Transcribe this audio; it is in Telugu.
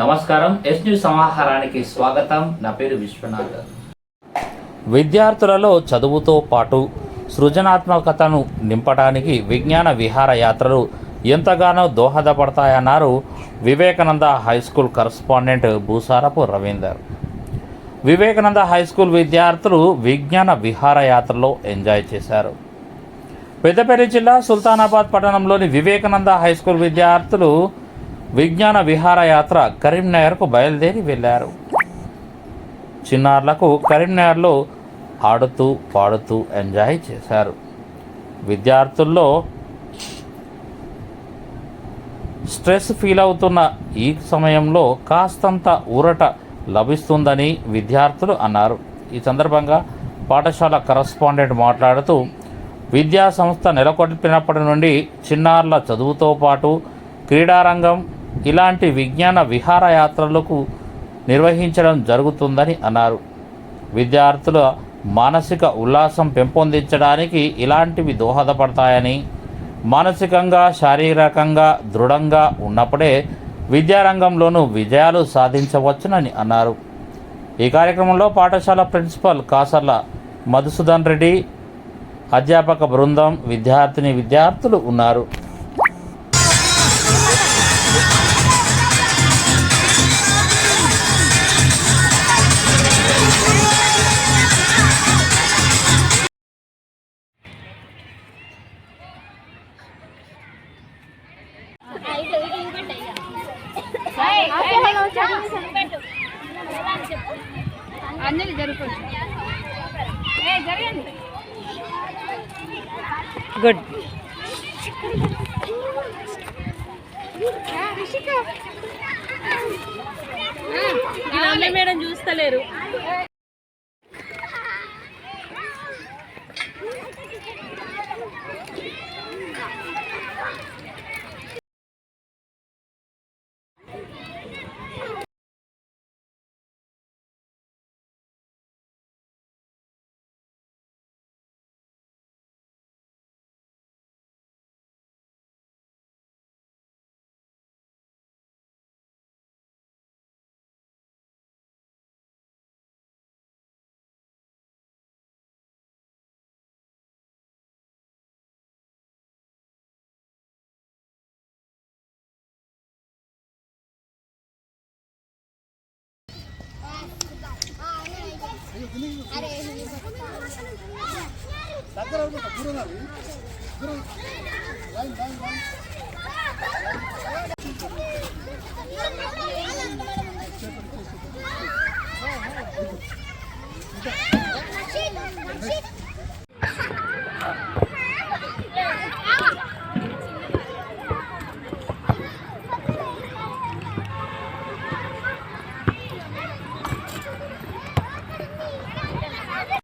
నమస్కారం. ఎస్ న్యూస్ సమాహారానికి స్వాగతం. నా పేరు విశ్వనాథ్. విద్యార్థులలో చదువుతో పాటు సృజనాత్మకతను నింపడానికి విజ్ఞాన విహారయాత్రలు ఎంతగానో దోహదపడతాయన్నారు Vivekananda high school correspondent Bhusarapu Ravinder. Vivekananda high school విద్యార్థులు విజ్ఞాన విహారయాత్రలో ఎంజాయ్ చేశారు. పెద్దపల్లి జిల్లా సుల్తానాబాద్ పట్టణంలోని వివేకానంద హైస్కూల్ విద్యార్థులు విజ్ఞాన విహారయాత్ర కరీంనగర్కు బయలుదేరి వెళ్ళారు. చిన్నారులకు కరీంనగర్లో ఆడుతూ పాడుతూ ఎంజాయ్ చేశారు. విద్యార్థుల్లో స్ట్రెస్ ఫీల్ అవుతున్న ఈ సమయంలో కాస్తంత ఊరట లభిస్తుందని విద్యార్థులు అన్నారు. ఈ సందర్భంగా పాఠశాల కరస్పాండెంట్ మాట్లాడుతూ విద్యా సంస్థ నెలకొల్పినప్పటి నుండి చిన్నారుల చదువుతో పాటు క్రీడారంగం ఇలాంటి విజ్ఞాన విహారయాత్రలకు నిర్వహించడం జరుగుతుందని అన్నారు. విద్యార్థుల మానసిక ఉల్లాసం పెంపొందించడానికి ఇలాంటివి దోహదపడతాయని, మానసికంగా శారీరకంగా దృఢంగా ఉన్నప్పుడే విద్యారంగంలోనూ విజయాలు సాధించవచ్చునని అన్నారు. ఈ కార్యక్రమంలో పాఠశాల ప్రిన్సిపల్ కాసర్ల మధుసూదన్ రెడ్డి, అధ్యాపక బృందం, విద్యార్థులు ఉన్నారు. అందరూ జరుగుతుంది. గుడ్. మేడం చూస్తలేరు.